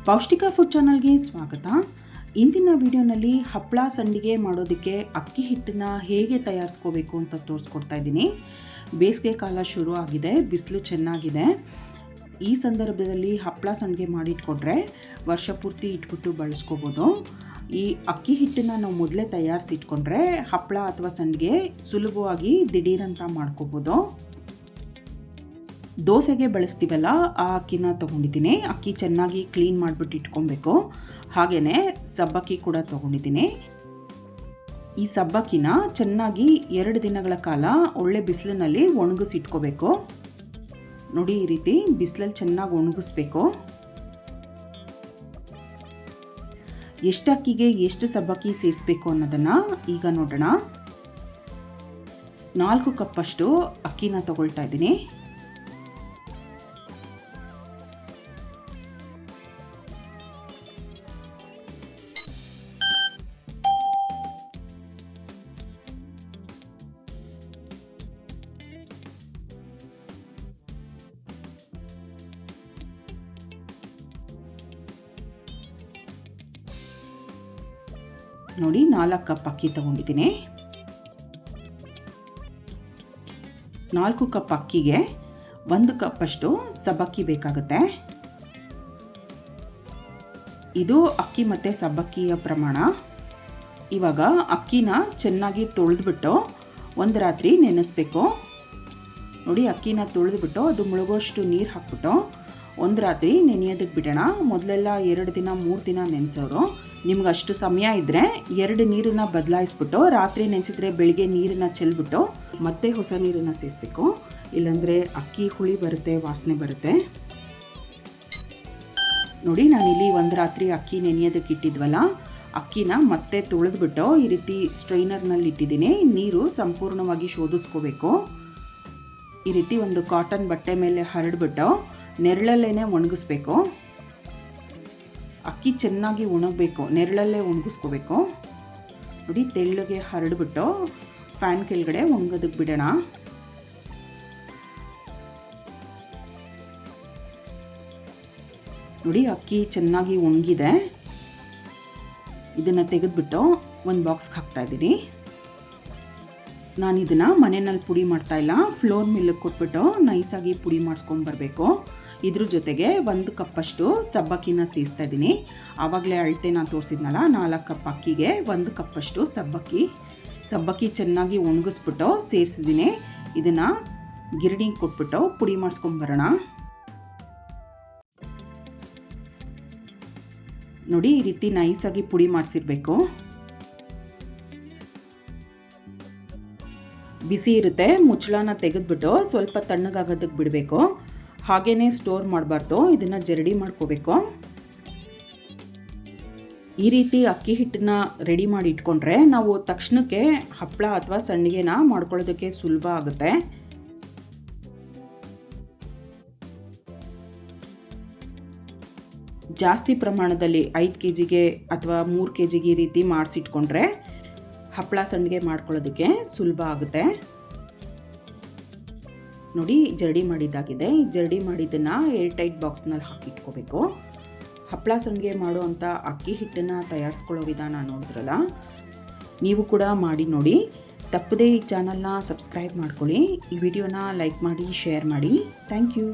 ಪೌಷ್ಟಿಕ ಫುಡ್ ಚಾನಲ್ಗೆ ಸ್ವಾಗತ. ಇಂದಿನ ವಿಡಿಯೋನಲ್ಲಿ ಹಪ್ಪಳ ಸಂಡಿಗೆ ಮಾಡೋದಕ್ಕೆ ಅಕ್ಕಿ ಹಿಟ್ಟನ್ನು ಹೇಗೆ ತಯಾರಿಸ್ಕೋಬೇಕು ಅಂತ ತೋರಿಸ್ಕೊಡ್ತಾ ಇದ್ದೀನಿ. ಬೇಸಿಗೆ ಕಾಲ ಶುರು ಆಗಿದೆ, ಬಿಸಿಲು ಚೆನ್ನಾಗಿದೆ. ಈ ಸಂದರ್ಭದಲ್ಲಿ ಹಪ್ಪಳ ಸಂಡಿಗೆ ಮಾಡಿಟ್ಕೊಂಡ್ರೆ ವರ್ಷ ಪೂರ್ತಿ ಇಟ್ಬಿಟ್ಟು ಬಳಸ್ಕೋಬೋದು. ಈ ಅಕ್ಕಿ ಹಿಟ್ಟನ್ನು ನಾವು ಮೊದಲೇ ತಯಾರಿಸಿಟ್ಕೊಂಡ್ರೆ ಹಪ್ಪಳ ಅಥವಾ ಸಂಡಿಗೆ ಸುಲಭವಾಗಿ ದಿಢೀರಂತ ಮಾಡ್ಕೋಬೋದು. ದೋಸೆಗೆ ಬಳಸ್ತೀವಲ್ಲ ಆ ಅಕ್ಕಿನ ತೊಗೊಂಡಿದ್ದೀನಿ. ಅಕ್ಕಿ ಚೆನ್ನಾಗಿ ಕ್ಲೀನ್ ಮಾಡಿಬಿಟ್ಟು ಇಟ್ಕೊಬೇಕು. ಹಾಗೆಯೇ ಸಬ್ಬಕ್ಕಿ ಕೂಡ ತೊಗೊಂಡಿದ್ದೀನಿ. ಈ ಸಬ್ಬಕ್ಕಿನ ಚೆನ್ನಾಗಿ 2 ದಿನಗಳ ಕಾಲ ಒಳ್ಳೆ ಬಿಸಿಲಿನಲ್ಲಿ ಒಣಗಿಸಿಟ್ಕೋಬೇಕು. ನೋಡಿ, ಈ ರೀತಿ ಬಿಸಿಲಲ್ಲಿ ಚೆನ್ನಾಗಿ ಒಣಗಿಸ್ಬೇಕು. ಎಷ್ಟು ಅಕ್ಕಿಗೆ ಎಷ್ಟು ಸಬ್ಬಕ್ಕಿ ಸೇರಿಸಬೇಕು ಅನ್ನೋದನ್ನು ಈಗ ನೋಡೋಣ. 4 ಕಪ್ಪಷ್ಟು ಅಕ್ಕಿನ ತಗೊಳ್ತಾ ಇದ್ದೀನಿ. ನೋಡಿ, 4 ಕಪ್ ಅಕ್ಕಿ ತಗೊಂಡಿದ್ದೀನಿ. 4 ಕಪ್ ಅಕ್ಕಿಗೆ 1 ಕಪ್ಪಷ್ಟು ಸಬ್ಬಕ್ಕಿ ಬೇಕಾಗುತ್ತೆ. ಇದು ಅಕ್ಕಿ ಮತ್ತು ಸಬ್ಬಕ್ಕಿಯ ಪ್ರಮಾಣ. ಇವಾಗ ಅಕ್ಕಿನ ಚೆನ್ನಾಗಿ ತೊಳೆದ್ಬಿಟ್ಟು ಒಂದು ರಾತ್ರಿ ನೆನೆಸ್ಬೇಕು. ನೋಡಿ, ಅಕ್ಕಿನ ತೊಳೆದ್ಬಿಟ್ಟು ಅದು ಮುಳುಗೋಷ್ಟು ನೀರು ಹಾಕ್ಬಿಟ್ಟು ಒಂದು ರಾತ್ರಿ ನೆನೆಯೋದಕ್ಕೆ ಬಿಡೋಣ. ಮೊದಲೆಲ್ಲ 2 ದಿನ 3 ದಿನ ನೆನೆಸೋರು. ನಿಮ್ಗೆ ಅಷ್ಟು ಸಮಯ ಇದ್ದರೆ 2 ನೀರನ್ನು ಬದಲಾಯಿಸ್ಬಿಟ್ಟು ರಾತ್ರಿ ನೆನೆಸಿದ್ರೆ ಬೆಳಿಗ್ಗೆ ನೀರನ್ನು ಚೆಲ್ಬಿಟ್ಟು ಮತ್ತೆ ಹೊಸ ನೀರನ್ನು ಸೇರಿಸ್ಬೇಕು. ಇಲ್ಲಾಂದರೆ ಅಕ್ಕಿ ಹುಳಿ ಬರುತ್ತೆ, ವಾಸನೆ ಬರುತ್ತೆ. ನೋಡಿ, ನಾನಿಲ್ಲಿ ಒಂದು ರಾತ್ರಿ ಅಕ್ಕಿ ನೆನೆಯೋದಕ್ಕೆ ಇಟ್ಟಿದ್ವಲ್ಲ, ಅಕ್ಕಿನ ಮತ್ತೆ ತೊಳೆದ್ಬಿಟ್ಟು ಈ ರೀತಿ ಸ್ಟ್ರೈನರ್ನಲ್ಲಿ ಇಟ್ಟಿದ್ದೀನಿ. ನೀರು ಸಂಪೂರ್ಣವಾಗಿ ಶೋಧಿಸ್ಕೋಬೇಕು. ಈ ರೀತಿ ಒಂದು ಕಾಟನ್ ಬಟ್ಟೆ ಮೇಲೆ ಹರಡ್ಬಿಟ್ಟು ನೆರಳಲ್ಲೇ ಒಣಗಿಸ್ಬೇಕು. ಅಕ್ಕಿ ಚೆನ್ನಾಗಿ ಒಣಗಬೇಕು, ನೆರಳಲ್ಲೇ ಒಣಗಿಸ್ಕೋಬೇಕು. ನೋಡಿ, ತೆಳ್ಳಗೆ ಹರಡ್ಬಿಟ್ಟು ಫ್ಯಾನ್ ಕೆಳಗಡೆ ಒಣಗೋದಕ್ಕೆ ಬಿಡೋಣ. ನೋಡಿ, ಅಕ್ಕಿ ಚೆನ್ನಾಗಿ ಒಣಗಿದೆ. ಇದನ್ನು ತೆಗೆದುಬಿಟ್ಟು ಒಂದು ಬಾಕ್ಸ್ಗೆ ಹಾಕ್ತಾ ಇದ್ದೀನಿ. ನಾನು ಇದನ್ನು ಮನೆಯಲ್ಲಿ ಪುಡಿ ಮಾಡ್ತಾ ಇಲ್ಲ, ಫ್ಲೋರ್ ಮಿಲ್ಲಿಗೆ ಕೊಟ್ಬಿಟ್ಟು ನೈಸಾಗಿ ಪುಡಿ ಮಾಡಿಸ್ಕೊಂಡ್ಬರ್ಬೇಕು. ಇದ್ರ ಜೊತೆಗೆ 1 ಕಪ್ಪಷ್ಟು ಸಬ್ಬಕ್ಕಿನ ಸೇರಿಸ್ತಾ ಇದ್ದೀನಿ. ಆವಾಗಲೇ ಅಳತೆ ನಾನು ತೋರಿಸಿದ್ನಲ್ಲ, 4 ಕಪ್ ಅಕ್ಕಿಗೆ 1 ಕಪ್ಪಷ್ಟು ಸಬ್ಬಕ್ಕಿ ಚೆನ್ನಾಗಿ ಒಣಗಿಸ್ಬಿಟ್ಟು ಸೇರಿಸಿದ್ದೀನಿ. ಇದನ್ನು ಗಿರಣಿಗೆ ಕೊಟ್ಬಿಟ್ಟು ಪುಡಿ ಮಾಡಿಸ್ಕೊಂಬರೋಣ. ನೋಡಿ, ಈ ರೀತಿ ನೈಸಾಗಿ ಪುಡಿ ಮಾಡಿಸಿರ್ಬೇಕು. ಬಿಸಿ ಇರುತ್ತೆ, ಮುಚ್ಚಳನ ತೆಗೆದುಬಿಟ್ಟು ಸ್ವಲ್ಪ ತಣ್ಣಗಾಗೋದಕ್ಕೆ ಬಿಡಬೇಕು. ಹಾಗೇ ಸ್ಟೋರ್ ಮಾಡಬಾರ್ದು, ಇದನ್ನು ಜರಡಿ ಮಾಡ್ಕೋಬೇಕು. ಈ ರೀತಿ ಅಕ್ಕಿ ಹಿಟ್ಟನ್ನ ರೆಡಿ ಮಾಡಿ ಇಟ್ಕೊಂಡ್ರೆ ನಾವು ತಕ್ಷಣಕ್ಕೆ ಹಪ್ಪಳ ಅಥವಾ ಸಂಡಿಗೆನ ಮಾಡ್ಕೊಳ್ಳೋದಕ್ಕೆ ಸುಲಭ ಆಗುತ್ತೆ. ಜಾಸ್ತಿ ಪ್ರಮಾಣದಲ್ಲಿ 5 kgಗೆ ಅಥವಾ 3 kgಗೆ ಈ ರೀತಿ ಮಾಡಿಸಿಟ್ಕೊಂಡ್ರೆ ಹಪ್ಪಳ ಸಂಡಿಗೆ ಮಾಡ್ಕೊಳ್ಳೋದಕ್ಕೆ ಸುಲಭ ಆಗುತ್ತೆ. ನೋಡಿ, ಜರಡಿ ಮಾಡಿದ್ದಾಗಿದೆ. ಈ ಜರಡಿ ಮಾಡಿದ್ದನ್ನು ಏರ್ ಟೈಟ್ ಬಾಕ್ಸ್ನಲ್ಲಿ ಹಾಕಿಟ್ಕೋಬೇಕು. ಹಪ್ಪಳ ಸಂಡಿಗೆ ಮಾಡುವಂಥ ಅಕ್ಕಿ ಹಿಟ್ಟನ್ನು ತಯಾರಿಸ್ಕೊಳ್ಳೋ ವಿಧಾನ ನೋಡಿದ್ರಲ್ಲ, ನೀವು ಕೂಡ ಮಾಡಿ ನೋಡಿ. ತಪ್ಪದೇ ಈ ಚಾನಲ್ನ ಸಬ್ಸ್ಕ್ರೈಬ್ ಮಾಡ್ಕೊಳ್ಳಿ. ಈ ವಿಡಿಯೋನ ಲೈಕ್ ಮಾಡಿ, ಶೇರ್ ಮಾಡಿ. Thank you.